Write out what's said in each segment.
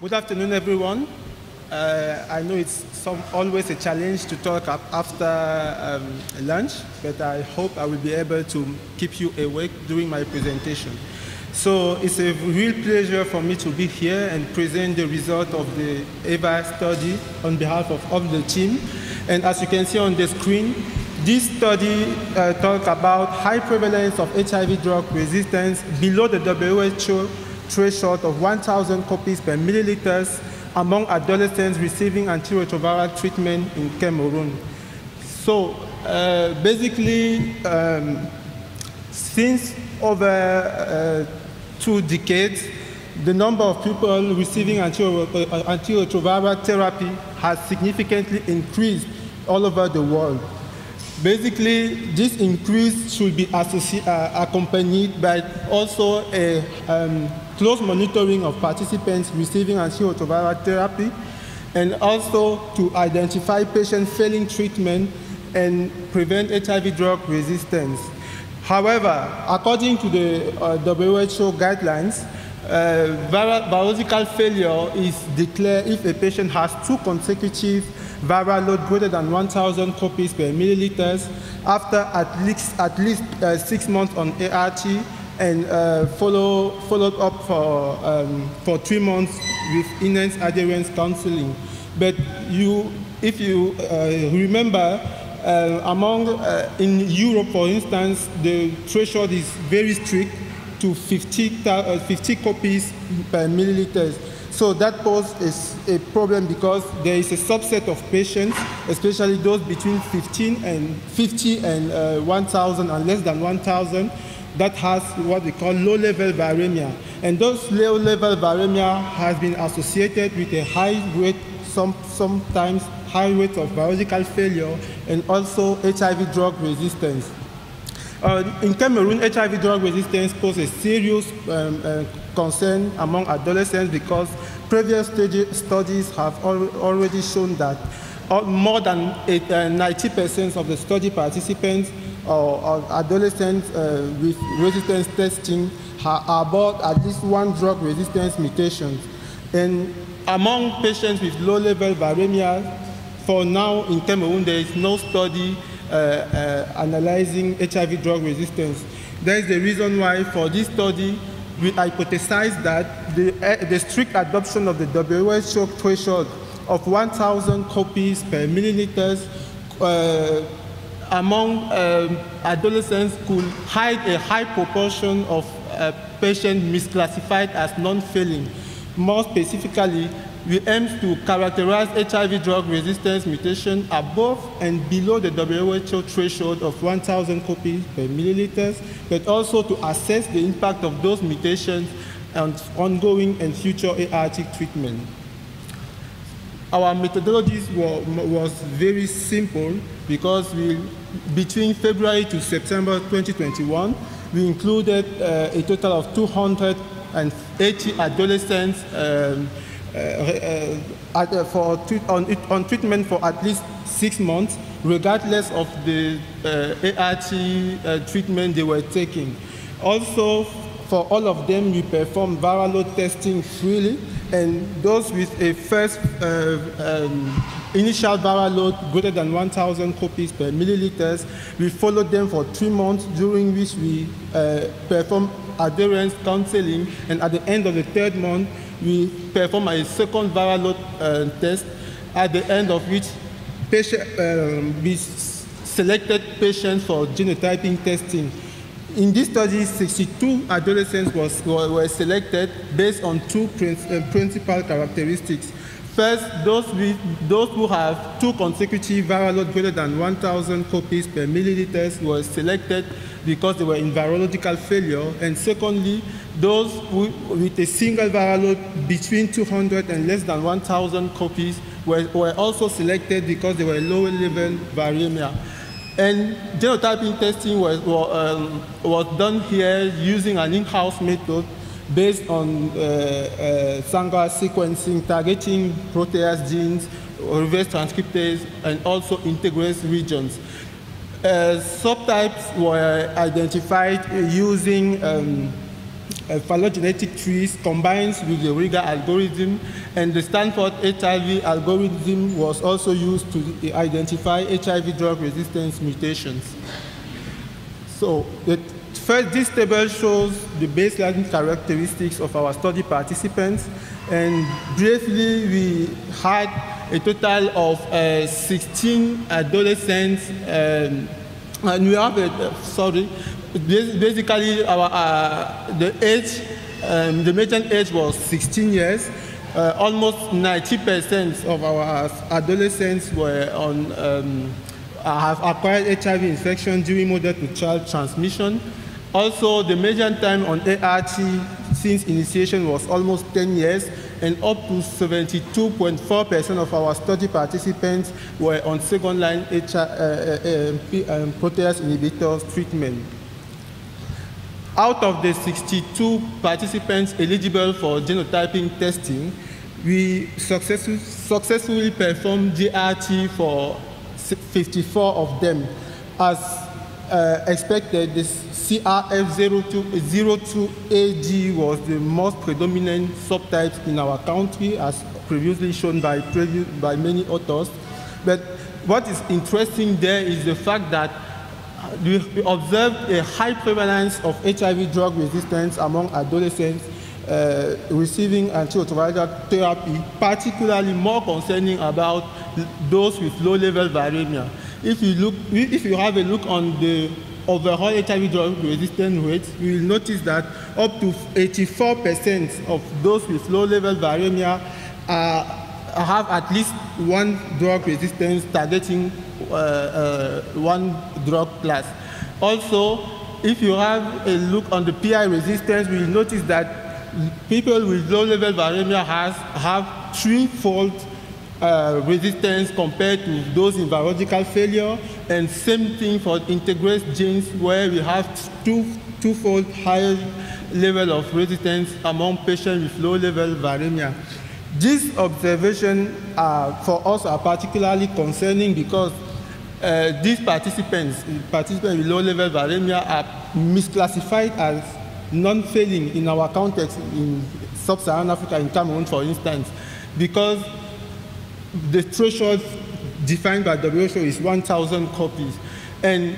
Good afternoon, everyone. I know it's always a challenge to talk after lunch, but I hope I will be able to keep you awake during my presentation. So it's a real pleasure for me to be here and present the result of the EVA study on behalf of all the team. And as you can see on the screen, this study talks about high prevalence of HIV drug resistance below the WHO threshold of 1,000 copies per milliliters among adolescents receiving antiretroviral treatment in Cameroon. So basically, since over 2 decades, the number of people receiving antiretroviral therapy has significantly increased all over the world. Basically, this increase should be accompanied by also a close monitoring of participants receiving antiretroviral therapy, and also to identify patients failing treatment and prevent HIV drug resistance. However, according to the WHO guidelines, virological failure is declared if a patient has 2 consecutive viral load greater than 1,000 copies per milliliters after at least 6 months on ART and followed up for 3 months with enhanced adherence counseling. But if you remember, in Europe, for instance, the threshold is very strict to 50 copies per milliliters. So that poses a problem because there is a subset of patients, especially those between 50 and 1,000 and less than 1,000, that has what we call low-level viremia. And those low-level viremia has been associated with a high rate, sometimes high rate of virological failure and also HIV drug resistance. In Cameroon, HIV drug resistance poses a serious concern among adolescents because previous studies have already shown that more than 90% of the study participants or adolescents with resistance testing harbor at least 1 drug resistance mutation. And among patients with low-level viremia, for now in Cameroon, there is no study analyzing HIV drug resistance. That is the reason why for this study, we hypothesize that the strict adoption of the WHO threshold of 1,000 copies per milliliters among adolescents could hide a high proportion of patients misclassified as non-failing. More specifically, we aim to characterize HIV drug resistance mutation above and below the WHO threshold of 1,000 copies per milliliters, but also to assess the impact of those mutations on ongoing and future ART treatment. Our methodology was very simple because between February to September 2021, we included a total of 280 adolescents on treatment for at least 6 months, regardless of the ART treatment they were taking. Also, for all of them, we performed viral load testing freely, and those with a first initial viral load greater than 1,000 copies per milliliters, we followed them for 3 months, during which we performed adherence counseling, and at the end of the 3rd month, we perform a second viral load test, at the end of which we selected patients for genotyping testing. In this study, 62 adolescents were selected based on 2 principal characteristics. First, those who have 2 consecutive viral loads greater than 1,000 copies per milliliters were selected because they were in virological failure. And secondly, those with a single viral load between 200 and less than 1,000 copies were also selected because they were lower-level viremia. And genotyping testing was done here using an in-house method based on Sanger sequencing, targeting protease genes, reverse transcriptase, and also integrase regions. Subtypes were identified using phylogenetic trees combined with the Riga algorithm, and the Stanford HIV algorithm was also used to identify HIV drug resistance mutations. So this table shows the baseline characteristics of our study participants, and briefly we had a total of 16 adolescents, and we have basically the median age was 16 years. Almost 90% of our adolescents were have acquired HIV infection during mother to child transmission. Also, the median time on ART since initiation was almost 10 years, and up to 72.4% of our study participants were on second-line protease inhibitors treatment. Out of the 62 participants eligible for genotyping testing, we successfully performed GRT for 54 of them. As expected, the CRF02AG was the most predominant subtype in our country, as previously shown by many authors. But what is interesting there is the fact that we observed a high prevalence of HIV drug resistance among adolescents receiving antiretroviral therapy, particularly more concerning about those with low-level viremia. If you have a look on the overall HIV drug resistance rates, you will notice that up to 84% of those with low-level viremia have at least one drug resistance targeting one drug class. Also, if you have a look on the PI resistance, we will notice that people with low-level viremia have threefold resistance compared to those in virological failure, and same thing for integrase genes, where we have twofold higher level of resistance among patients with low-level viremia. These observations for us are particularly concerning because these participants with low-level viremia are misclassified as non-failing in our context in sub-Saharan Africa, in Cameroon, for instance, because the threshold defined by WHO is 1,000 copies. And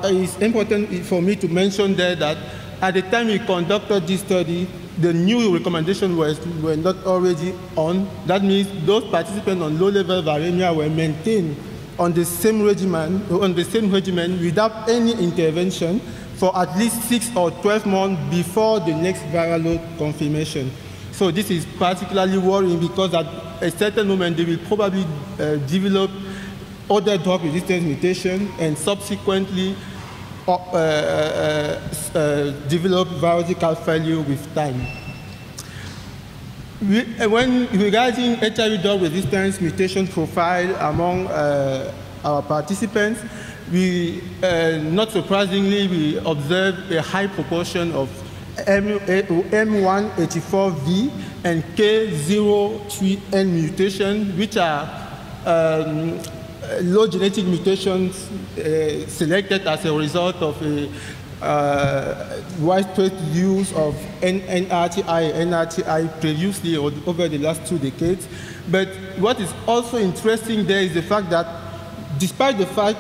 it's important for me to mention there that at the time we conducted this study, the new recommendations were not already on. That means those participants on low-level viremia were maintained on the same regimen without any intervention for at least 6 or 12 months before the next viral load confirmation. So this is particularly worrying because at a certain moment they will probably develop other drug resistance mutation and subsequently develop virological failure with time. Regarding HIV drug resistance mutation profile among our participants, not surprisingly, we observed a high proportion of M184V and K03N mutations, which are low genetic mutations selected as a result of a widespread use of NRTI previously or over the last 2 decades. But what is also interesting there is the fact that despite the fact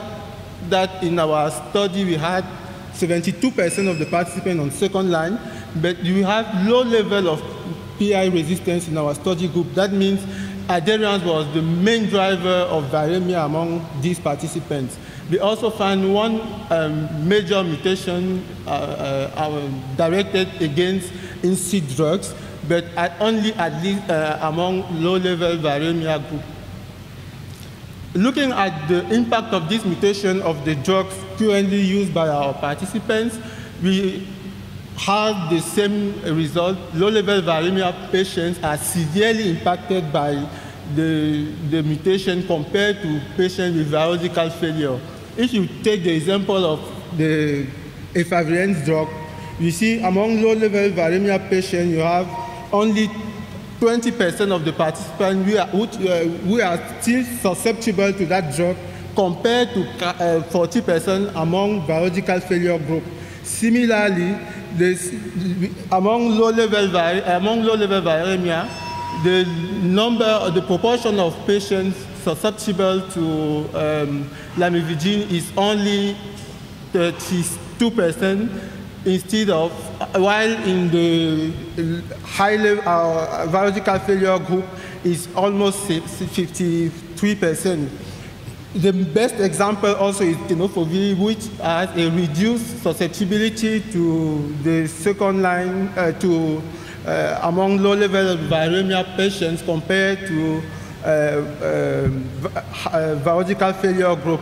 that in our study we had 72% of the participants on second line, but we have low level of PI resistance in our study group. That means adherence was the main driver of viremia among these participants. We also found one major mutation directed against in-seed drugs, but only at least among low-level viremia group. Looking at the impact of this mutation of the drugs currently used by our participants, we had the same result. Low-level viremia patients are severely impacted by the mutation compared to patients with virological failure. If you take the example of the efavirenz drug, you see among low-level viremia patients, you have only 20% of the participants who are still susceptible to that drug compared to 40% among virological failure group. Similarly, among low-level viremia, the proportion of patients susceptible to lamivudine is only 32%, instead of, while in the virological failure group is almost 53%. The best example also is tenofovir, which has a reduced susceptibility to the second line among low-level viremia patients compared to virological failure group.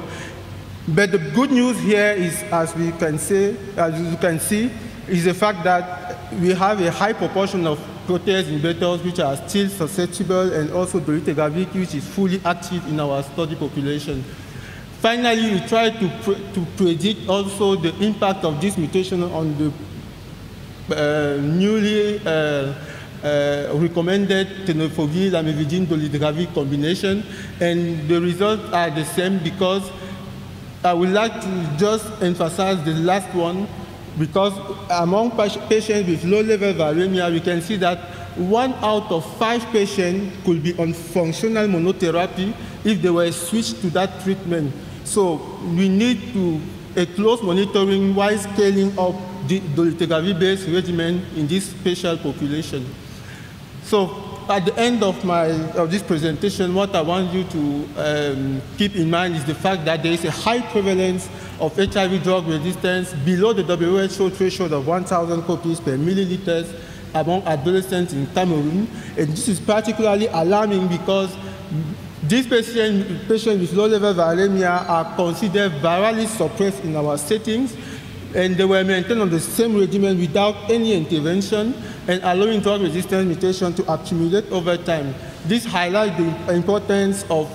But the good news here is, as you can see, is the fact that we have a high proportion of protease inhibitors which are still susceptible, and also dolutegravir, which is fully active in our study population. Finally, we try to predict also the impact of this mutation on the newly recommended tenofovir, lamivudine, dolutegravir combination, and the results are the same, because I would like to just emphasize the last one, because among patients with low-level viremia, we can see that 1 out of 5 patients could be on functional monotherapy if they were switched to that treatment. So we need a close monitoring while scaling up the dolutegravir-based regimen in this patient population. So at the end of this presentation, what I want you to keep in mind is the fact that there is a high prevalence of HIV drug resistance below the WHO threshold of 1,000 copies per milliliters among adolescents in Cameroon. And this is particularly alarming because these patients with low-level viremia are considered virally suppressed in our settings, and they were maintained on the same regimen without any intervention, and allowing drug resistance mutation to accumulate over time. This highlights the importance of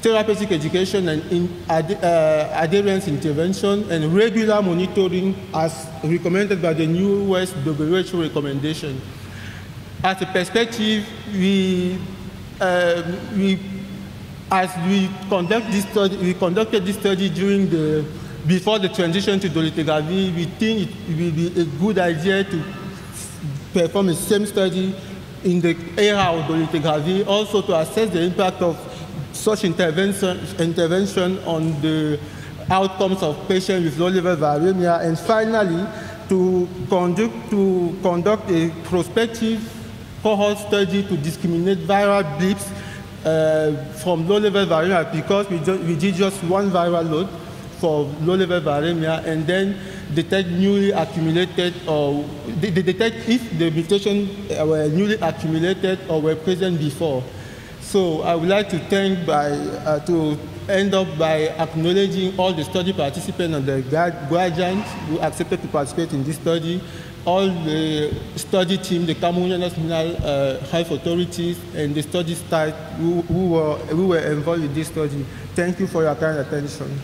therapeutic education and adherence intervention and regular monitoring as recommended by the newest WHO recommendation. As a perspective, as we conducted this study before the transition to dolutegravir, we think it will be a good idea to perform the same study in the era of dolutegravir, also to assess the impact of such intervention on the outcomes of patients with low-level viremia, and finally, to conduct a prospective cohort study to discriminate viral blips from low-level viremia, because we did just one viral load for low-level viremia, and then detect newly accumulated, or detect if the mutation were newly accumulated or were present before. So I would like to to end up by acknowledging all the study participants and the guardians who accepted to participate in this study, all the study team, the Cameroon National Health Authorities, and the study staff who were involved in this study. Thank you for your kind attention.